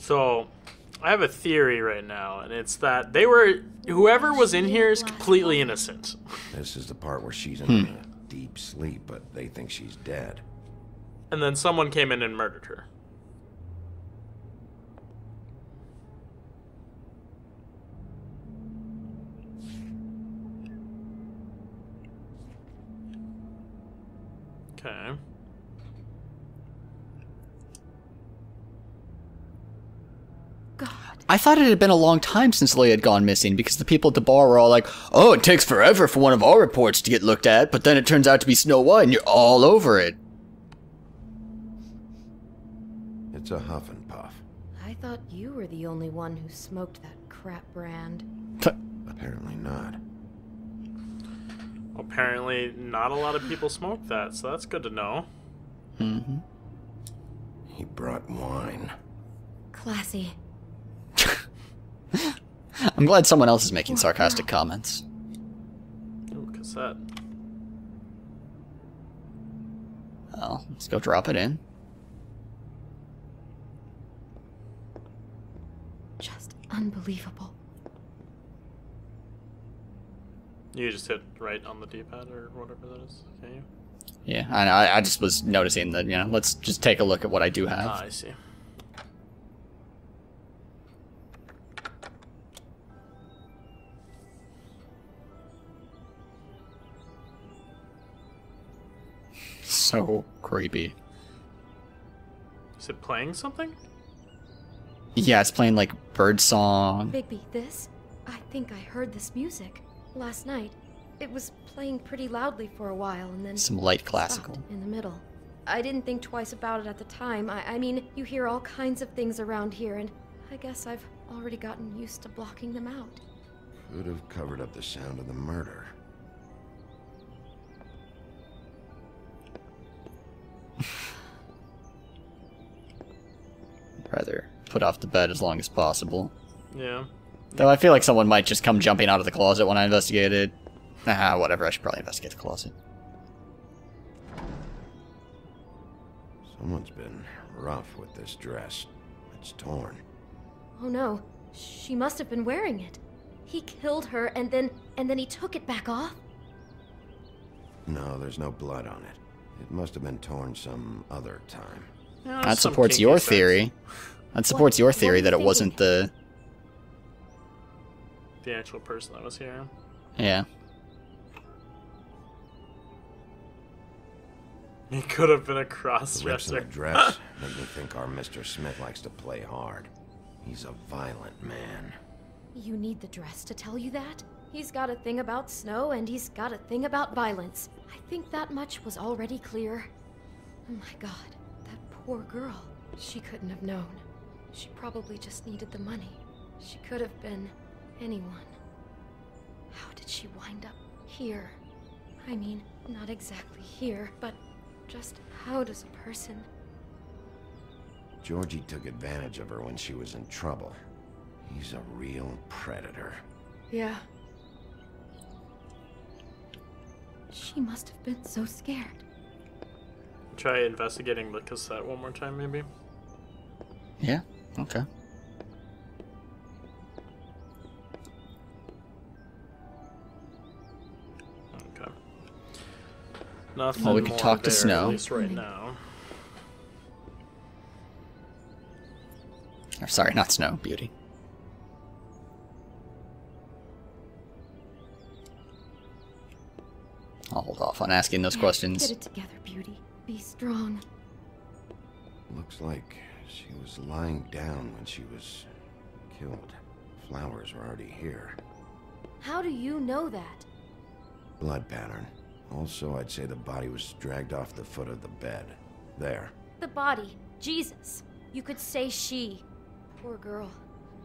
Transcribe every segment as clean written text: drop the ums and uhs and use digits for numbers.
So, I have a theory right now, and it's that whoever was in here is completely innocent. This is the part where she's in a deep sleep, but they think she's dead. And then someone came in and murdered her. Okay. I thought it had been a long time since Leia had gone missing because the people at the bar were all like, oh, it takes forever for one of our reports to get looked at, but then it turns out to be Snow White and you're all over it. It's a huff and puff. I thought you were the only one who smoked that crap brand. Apparently not. Apparently not a lot of people smoke that, so that's good to know. Mm-hmm. He brought wine. Classy. I'm glad someone else is making sarcastic comments. Ooh, cassette. Well, let's go drop it in. Just unbelievable. You just hit right on the D-pad or whatever that is, can you? Yeah, I know. I just was noticing that, you know, let's just take a look at what I do have. Ah, I see. So creepy. Is it playing something? Yeah, it's playing like birdsong. Bigby, this? I think I heard this music last night. It was playing pretty loudly for a while and then Some light classical. stopped in the middle. I didn't think twice about it at the time. I mean, you hear all kinds of things around here, and I guess I've already gotten used to blocking them out. Could have covered up the sound of the murder. Rather put off the bed as long as possible. Yeah. Though I feel like someone might just come jumping out of the closet when I investigate it. Ah, whatever. I should probably investigate the closet. Someone's been rough with this dress. It's torn. Oh no, she must have been wearing it. He killed her and then he took it back off? No, there's no blood on it. It must have been torn some other time. Yeah, That some supports kinky your sex. theory. That supports your What theory were you that it thinking? wasn't the... The actual person that was here. Yeah. He could have been a The rips in cross-dresser. the dress make me think our Mr. Smith likes to play hard. He's a violent man. You need the dress to tell you that? He's got a thing about snow and he's got a thing about violence. I think that much was already clear. Oh my god, that poor girl. She couldn't have known. She probably just needed the money. She could have been anyone. How did she wind up here? I mean, not exactly here, but just how does a person... Georgie took advantage of her when she was in trouble. He's a real predator. Yeah. She must have been so scared. Try investigating the cassette one more time, maybe? Yeah? Okay. Okay. Nothing Well, we could more talk to there, Snow. at least right now. Or, sorry, not Snow. Beauty. I'll hold off on asking those questions. Get it together, Beauty. Be strong. Looks like she was lying down when she was killed. Flowers were already here. How do you know that? Blood pattern. Also, I'd say the body was dragged off the foot of the bed. There. The body. Jesus. You could say she. Poor girl.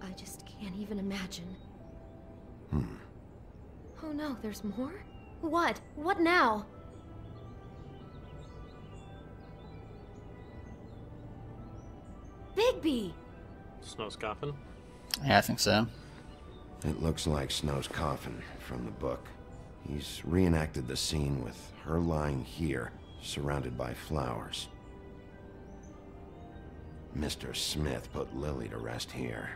I just can't even imagine. Oh no, there's more? What? What now? Bigby! Snow's coffin. Yeah, I think so. It looks like Snow's coffin from the book. He's reenacted the scene with her lying here, surrounded by flowers. Mr. Smith put Lily to rest here.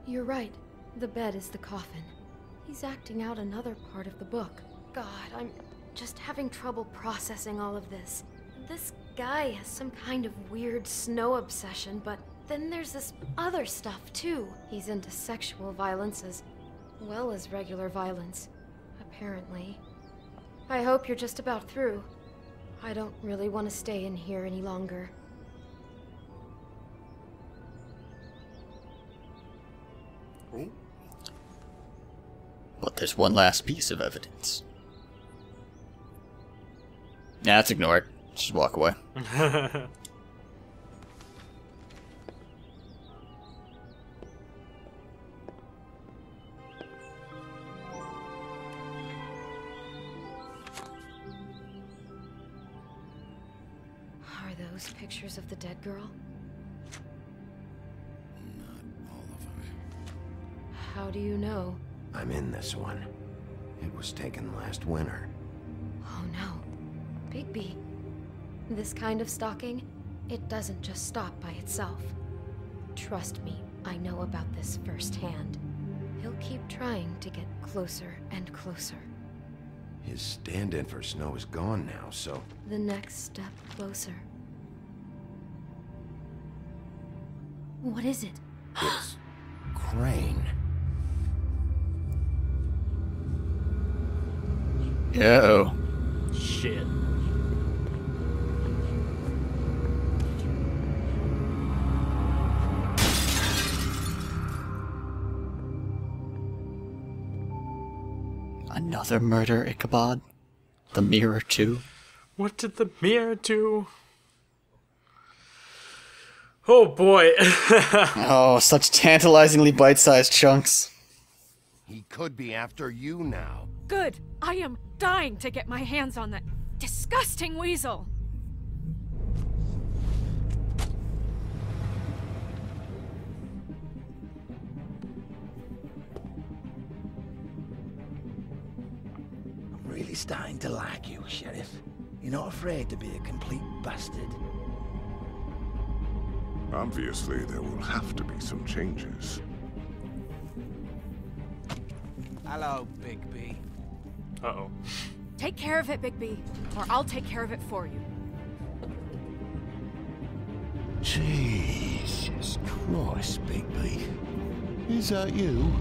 You're right. The bed is the coffin. He's acting out another part of the book. God, I'm just having trouble processing all of this. This guy has some kind of weird snow obsession, but then there's this other stuff too. He's into sexual violence as well as regular violence, apparently. I hope you're just about through. I don't really want to stay in here any longer. But there's one last piece of evidence. Yeah, let's ignore it. Just walk away. Are those pictures of the dead girl? Not all of them. How do you know? I'm in this one. It was taken last winter. Oh no. Bigby. This kind of stalking, it doesn't just stop by itself. Trust me, I know about this firsthand. He'll keep trying to get closer and closer. His stand-in for Snow is gone now, so... The next step closer. What is it? It's... Crane. Yo. Shit. Another murder, Ichabod? The mirror, too? What did the mirror do? Oh boy. Oh, such tantalizingly bite-sized chunks. He could be after you now. Good. I am dying to get my hands on that disgusting weasel. I'm really starting to like you, Sheriff. You're not afraid to be a complete bastard. Obviously, there will have to be some changes. Hello, Bigby. Uh-oh. Take care of it, Bigby, or I'll take care of it for you. Jesus Christ, Bigby. Is that you?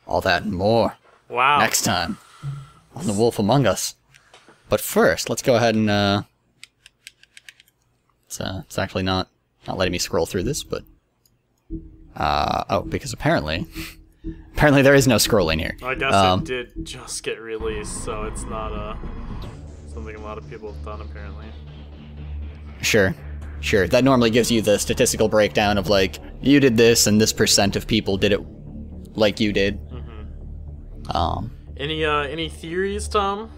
All that and more. Wow. Next time on The Wolf Among Us. But first, let's go ahead and, it's actually not letting me scroll through this, but, oh, because apparently there is no scrolling here. I guess it did just get released, so it's not, something a lot of people have done, apparently. Sure. That normally gives you the statistical breakdown of, like, you did this and this % of people did it like you did. Mm-hmm. Any theories, Tom?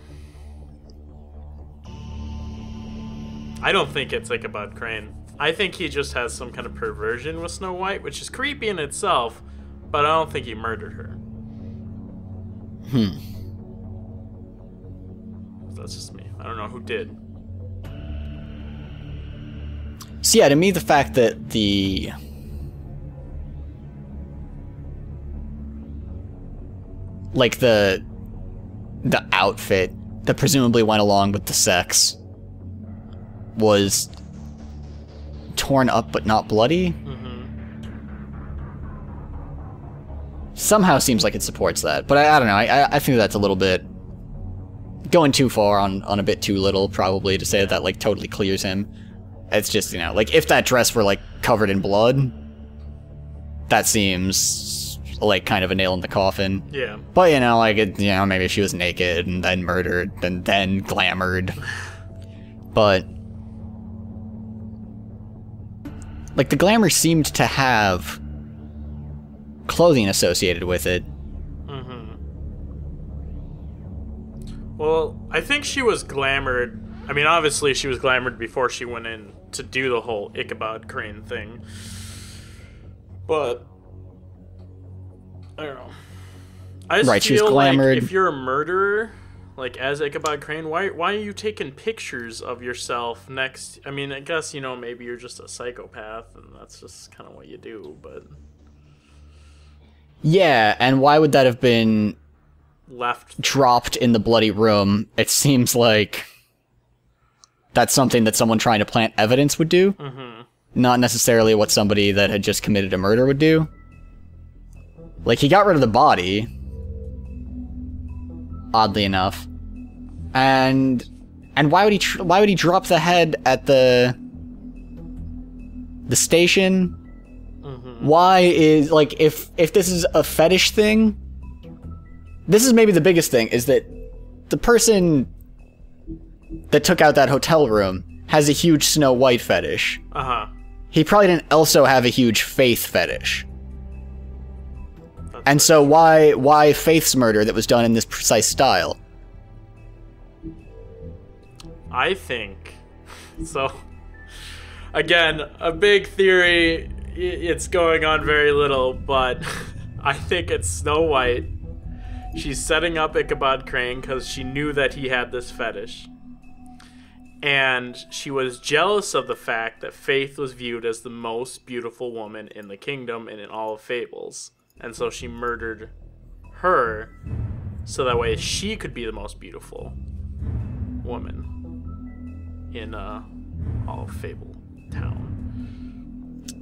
I don't think it's Ichabod Crane. I think he just has some kind of perversion with Snow White, which is creepy in itself, but I don't think he murdered her. That's just me. I don't know who did. So yeah, to me the fact that the outfit that presumably went along with the sex was torn up but not bloody. Somehow seems like it supports that, but I don't know. I think that's a little bit going too far on a bit too little, probably, to say that like totally clears him. It's just, you know, like if that dress were like covered in blood, that seems like kind of a nail in the coffin. Yeah. But you know, like it, you know, maybe she was naked and then murdered and then glamored. But like the glamour seemed to have clothing associated with it. Well, I think she was glamored. I mean, obviously she was glamored before she went in to do the whole Ichabod Crane thing. But I don't know. I just Right, she was feel like glamored. if you're a murderer, like, as Ichabod Crane, why are you taking pictures of yourself next? I mean, I guess, you know, maybe you're just a psychopath, and that's just kind of what you do, but... Yeah, and why would that have been... left... dropped in the bloody room? It seems like... that's something that someone trying to plant evidence would do. Mm-hmm. Not necessarily what somebody that had just committed a murder would do. Like, he got rid of the body, oddly enough, and why would he drop the head at the station? Mm-hmm. Why is, like, if this is a fetish thing, this is maybe the biggest thing, is that the person that took out that hotel room has a huge Snow White fetish. Uh-huh. He probably didn't also have a huge Faith fetish. That's And so why Faith's murder that was done in this precise style? I think... So, again, a big theory, it's going on very little, but I think it's Snow White. She's setting up Ichabod Crane because she knew that he had this fetish. And she was jealous of the fact that Faith was viewed as the most beautiful woman in the kingdom and in all of Fables. And so she murdered her so that way she could be the most beautiful woman in all of Fabletown.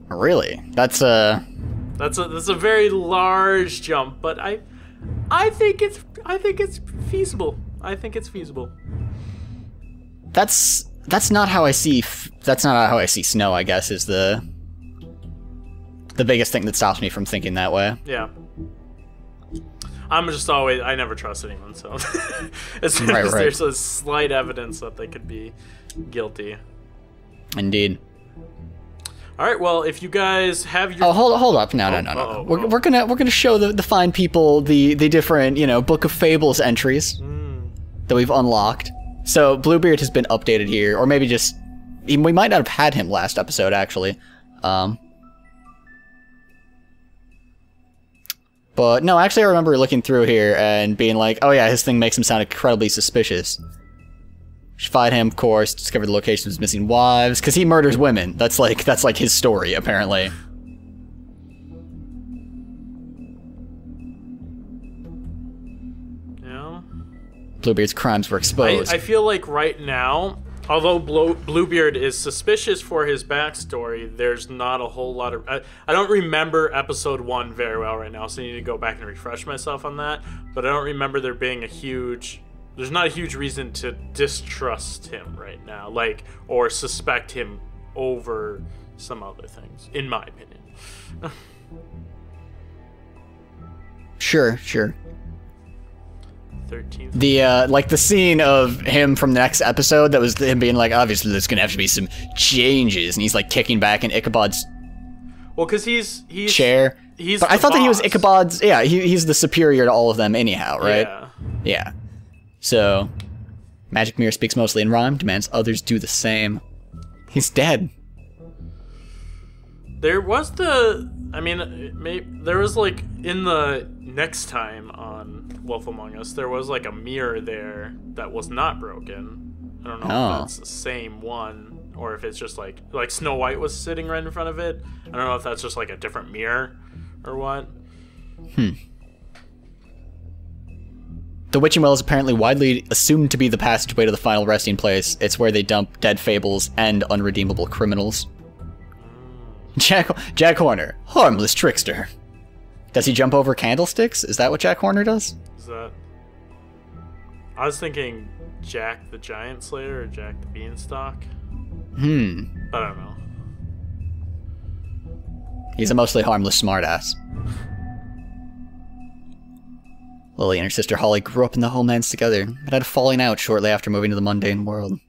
Really? That's a very large jump, but I think it's feasible. I think it's feasible. That's not how I see Snow, I guess, is the biggest thing that stops me from thinking that way. Yeah. I'm just always... I never trust anyone, so... as soon as there's a slight evidence that they could be guilty. Indeed. Alright, well, if you guys have your... Oh, hold up. No. We're gonna show the fine people the different, Book of Fables entries that we've unlocked. So, Bluebeard has been updated here, or maybe just... we might not have had him last episode, actually. But, no, actually I remember looking through here and being like, oh yeah, his thing makes him sound incredibly suspicious. Should find him, of course, discover the location of his missing wives, because he murders women. That's like his story, apparently. Yeah. Bluebeard's crimes were exposed. I feel like right now, although Bluebeard is suspicious for his backstory, there's not a whole lot of... I don't remember episode 1 very well right now, so I need to go back and refresh myself on that. But I don't remember there being a huge... There's not a huge reason to distrust him right now, or suspect him over some other things, in my opinion. Sure. 13th. The scene of him from the next episode that was him being like, obviously there's gonna have to be some changes, and he's like kicking back in Ichabod's because he's chair. But I thought that he was Ichabod's. Yeah, he's the superior to all of them anyhow, right? Yeah. So, Magic Mirror speaks mostly in rhyme, demands others do the same. He's dead. There was there was in the next time on Wolf Among Us, there was a mirror there that was not broken. I don't know if that's the same one, or if it's just like Snow White was sitting right in front of it. I don't know if that's just a different mirror or what. The Witching Well is apparently widely assumed to be the passageway to the final resting place. It's where they dump dead fables and unredeemable criminals. Jack Horner, harmless trickster. Does he jump over candlesticks? Is that what Jack Horner does? Is that... I was thinking Jack the Giant Slayer or Jack the Beanstalk. I don't know. He's a mostly harmless smartass. Lily and her sister Holly grew up in the homelands together, but had a falling out shortly after moving to the mundane world.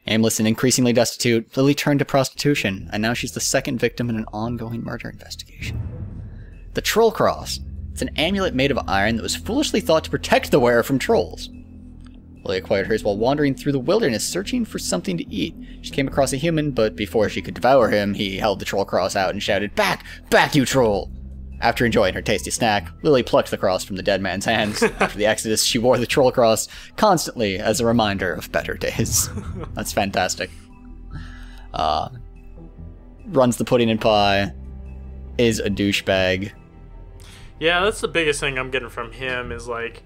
Aimless and increasingly destitute, Lily turned to prostitution, and now she's the second victim in an ongoing murder investigation. The Troll Cross. It's an amulet made of iron that was foolishly thought to protect the wearer from trolls. Lily acquired hers while wandering through the wilderness searching for something to eat. She came across a human, but before she could devour him, he held the Troll Cross out and shouted, "Back! Back, you troll!" After enjoying her tasty snack, Lily plucked the cross from the dead man's hands. After the exodus, she wore the troll cross constantly as a reminder of better days. That's fantastic. Runs the pudding and pie, is a douchebag. Yeah, that's the biggest thing I'm getting from him is, like,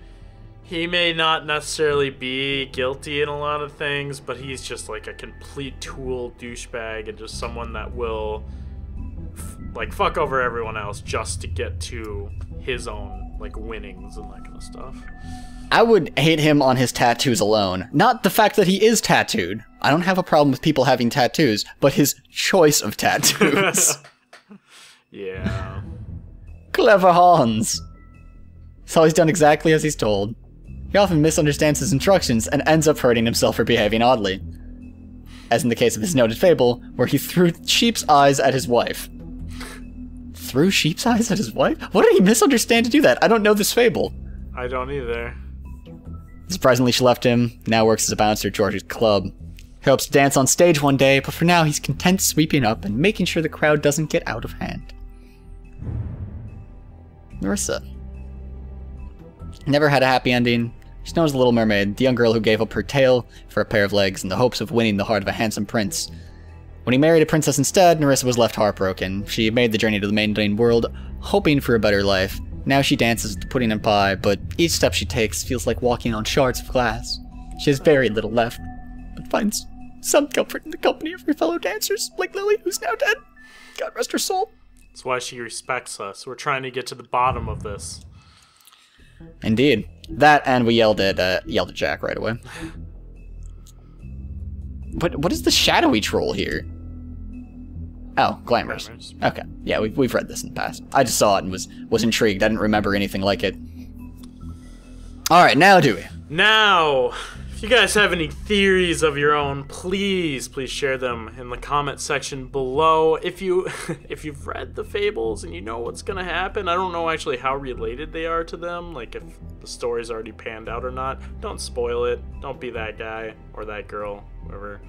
he may not necessarily be guilty in a lot of things, but he's just, like, a complete tool douchebag and just someone that will, like, fuck over everyone else just to get to his own, like, winnings and that kind of stuff. I would hate him on his tattoos alone. Not the fact that he is tattooed. I don't have a problem with people having tattoos, but his choice of tattoos. Yeah. Clever Hans. So he's done exactly as he's told. He often misunderstands his instructions and ends up hurting himself for behaving oddly. As in the case of his noted fable, where he threw sheep's eyes at his wife. Threw sheep's eyes at his wife? What did he misunderstand to do that? I don't know this fable. I don't either. Surprisingly, she left him, now works as a bouncer at George's club. He hopes to dance on stage one day, but for now he's content sweeping up and making sure the crowd doesn't get out of hand. Nerissa. Never had a happy ending. She's known as the Little Mermaid, the young girl who gave up her tail for a pair of legs in the hopes of winning the heart of a handsome prince. When he married a princess instead, Nerissa was left heartbroken. She made the journey to the mundane world, hoping for a better life. Now she dances with the pudding and pie, but each step she takes feels like walking on shards of glass. She has very little left, but finds some comfort in the company of her fellow dancers, like Lily, who's now dead. God rest her soul. That's why she respects us. We're trying to get to the bottom of this. Indeed. That, and we yelled at Jack right away. What is the shadowy troll here? Oh, glamorous. Okay, yeah, we've read this in the past. I just saw it and was intrigued. I didn't remember anything like it. All right, now do we? Now, if you guys have any theories of your own, please share them in the comment section below. If you've read the fables and you know what's gonna happen, I don't know actually how related they are to them, like if the story's already panned out or not. Don't spoil it. Don't be that guy or that girl, whoever.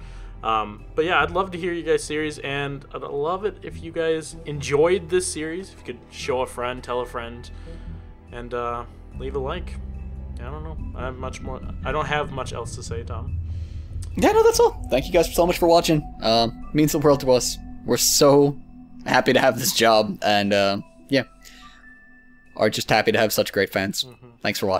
But yeah, I'd love to hear you guys' series, and I'd love it if you guys enjoyed this series. If you could show a friend, tell a friend, and leave a like. I don't know. I don't have much else to say, Tom. Yeah, no, that's all. Thank you guys so much for watching. Means the world to us. We're so happy to have this job, and yeah, are just happy to have such great fans. Thanks for watching.